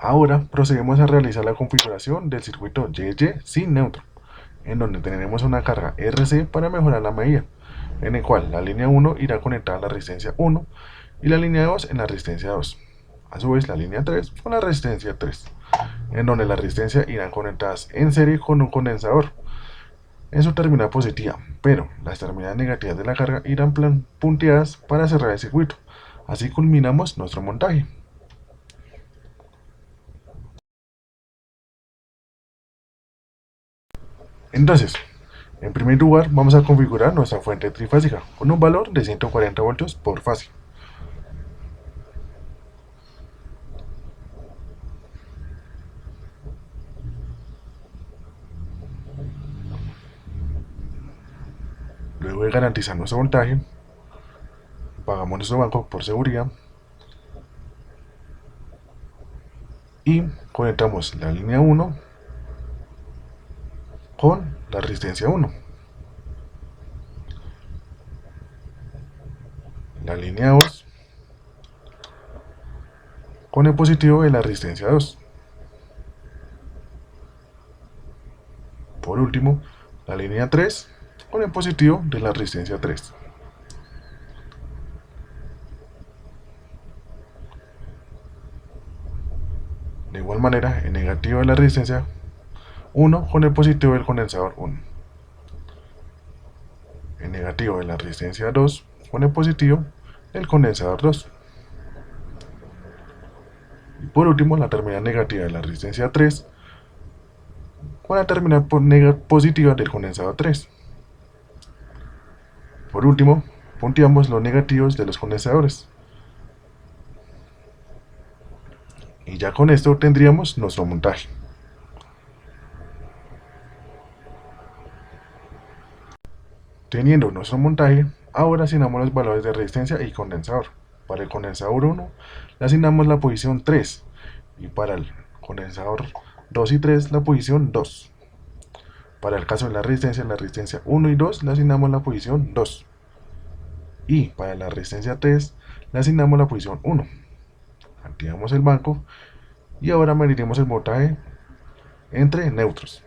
Ahora procedemos a realizar la configuración del circuito YY sin neutro, en donde tendremos una carga RC para mejorar la medida, en el cual la línea 1 irá conectada a la resistencia 1 y la línea 2 en la resistencia 2. A su vez la línea 3 con la resistencia 3, en donde las resistencias irán conectadas en serie con un condensador en su terminal positiva, pero las terminales negativas de la carga irán punteadas para cerrar el circuito. Así culminamos nuestro montaje. Entonces, en primer lugar vamos a configurar nuestra fuente trifásica con un valor de 140 voltios por fase. Luego de garantizar nuestro voltaje, pagamos nuestro banco por seguridad y conectamos la línea 1 con la resistencia 1, la línea 2 con el positivo de la resistencia 2. Por último, la línea 3 con el positivo de la resistencia 3. De igual manera, el negativo de la resistencia 1 con el positivo del condensador 1. El negativo de la resistencia 2 con el positivo del condensador 2. Y por último, la terminal negativa de la resistencia 3 con la terminal positiva del condensador 3. Por último, punteamos los negativos de los condensadores. Y ya con esto tendríamos nuestro montaje. Teniendo nuestro montaje, ahora asignamos los valores de resistencia y condensador. Para el condensador 1 le asignamos la posición 3 y para el condensador 2 y 3 la posición 2. Para el caso de la resistencia 1 y 2 le asignamos la posición 2. Y para la resistencia 3 le asignamos la posición 1. Activamos el banco y ahora mediremos el voltaje entre neutros.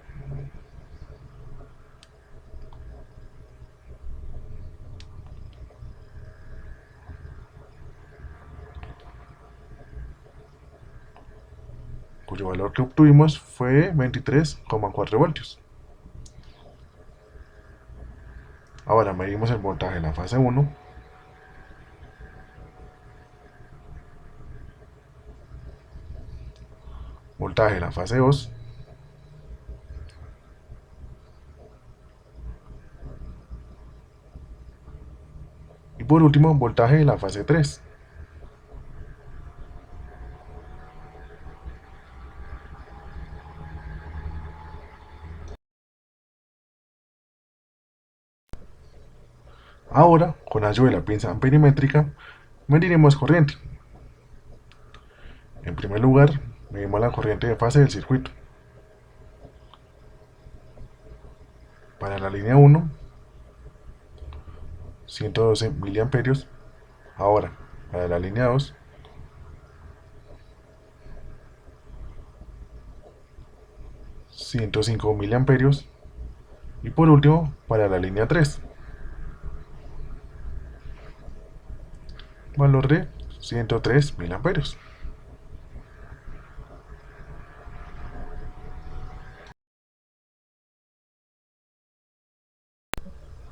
Cuyo valor que obtuvimos fue 23,4 voltios. Ahora medimos el voltaje en la fase 1, voltaje en la fase 2 y por último voltaje en la fase 3. Ahora, con ayuda de la pinza amperimétrica, mediremos corriente. En primer lugar, medimos la corriente de fase del circuito. Para la línea 1, 112 miliamperios. Ahora, para la línea 2, 105 miliamperios. Y por último, para la línea 3, valor de 103 miliamperios.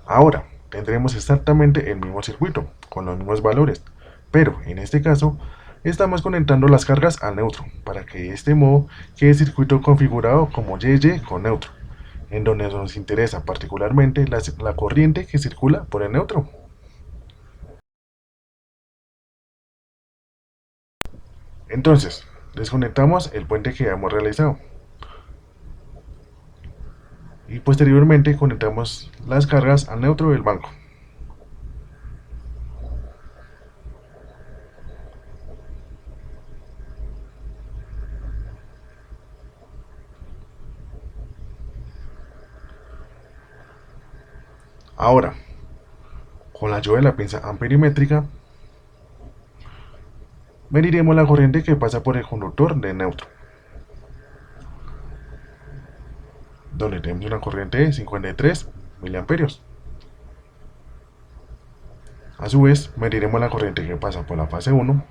Ahora, tendremos exactamente el mismo circuito, con los mismos valores, pero en este caso, estamos conectando las cargas al neutro, para que de este modo quede el circuito configurado como YY con neutro, en donde nos interesa particularmente la corriente que circula por el neutro. Entonces, desconectamos el puente que hemos realizado y posteriormente conectamos las cargas al neutro del banco. Ahora, con la ayuda de la pinza amperimétrica, Mediremos la corriente que pasa por el conductor de neutro, donde tenemos una corriente de 53 miliamperios. A su vez, mediremos la corriente que pasa por la fase 1,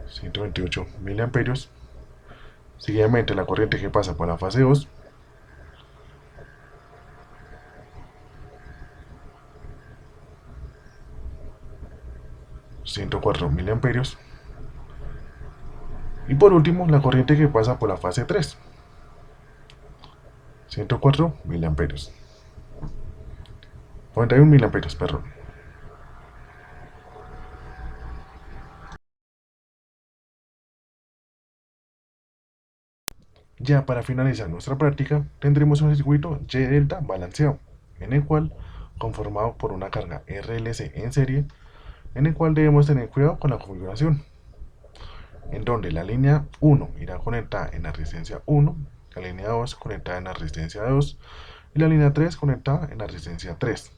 128 miliamperios. Seguidamente la corriente que pasa por la fase 2, 104 miliamperios. Y por último, la corriente que pasa por la fase 3, 104 miliamperios. 91 miliamperios, perdón. Ya para finalizar nuestra práctica, tendremos un circuito Y delta balanceado, en el cual, conformado por una carga RLC en serie, en el cual debemos tener cuidado con la configuración, en donde la línea 1 irá conectada en la resistencia 1, la línea 2 conectada en la resistencia 2 y la línea 3 conectada en la resistencia 3.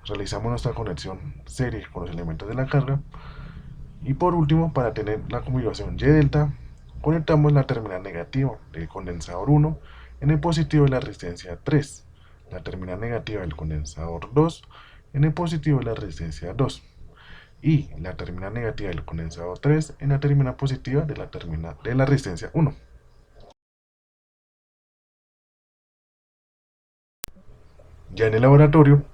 Realizamos nuestra conexión serie con los elementos de la carga y por último, para tener la configuración Y delta, conectamos la terminal negativa del condensador 1 en el positivo de la resistencia 3, la terminal negativa del condensador 2 en el positivo de la resistencia 2 y la terminal negativa del condensador 3 en la terminal positiva de la resistencia 1. Ya en el laboratorio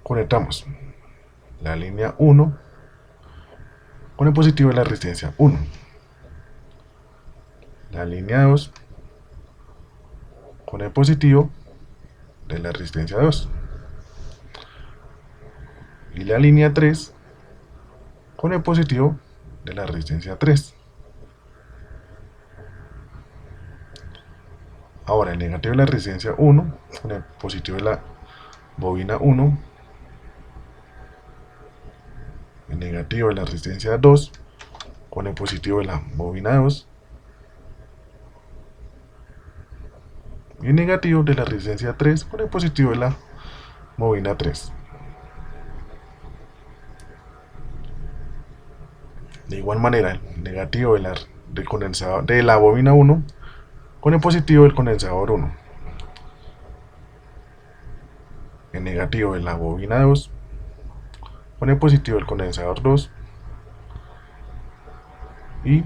conectamos la línea 1 con el positivo de la resistencia 1, la línea 2 con el positivo de la resistencia 2 y la línea 3 con el positivo de la resistencia 3. Ahora el negativo de la resistencia 1 con el positivo de la bobina 1, el negativo de la resistencia 2 con el positivo de la bobina 2 y el negativo de la resistencia 3 con el positivo de la bobina 3. De igual manera, el negativo del condensador de la bobina 1 con el positivo del condensador 1, el negativo de la bobina 2 con el positivo del condensador 2 y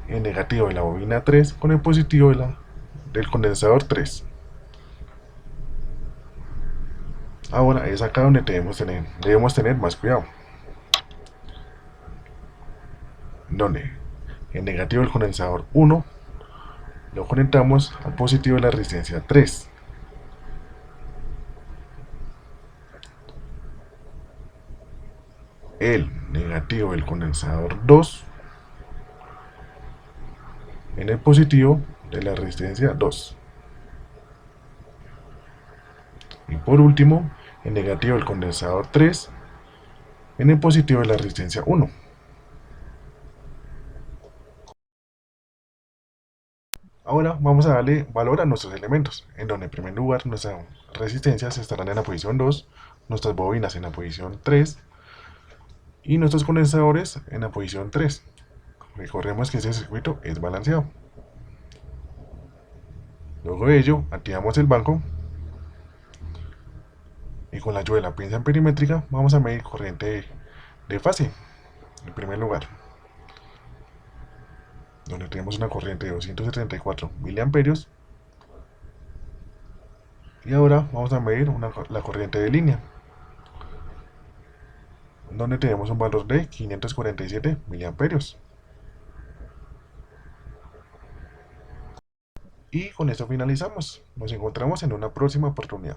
el negativo de la bobina 3 con el positivo del condensador 3. Ahora es acá donde debemos tener más cuidado, donde el negativo del condensador 1 lo conectamos al positivo de la resistencia 3. El negativo del condensador 2 en el positivo de la resistencia 2. Y por último, el negativo del condensador 3 en el positivo de la resistencia 1. Ahora vamos a darle valor a nuestros elementos, en donde en primer lugar nuestras resistencias estarán en la posición 2, nuestras bobinas en la posición 3 y nuestros condensadores en la posición 3. Recordemos que este circuito es balanceado. Luego de ello, activamos el banco y con la ayuda de la pinza perimétrica vamos a medir corriente de fase, en primer lugar, donde tenemos una corriente de 274 miliamperios. Y ahora vamos a medir la corriente de línea, donde tenemos un valor de 547 miliamperios. Y con esto finalizamos. Nos encontramos en una próxima oportunidad.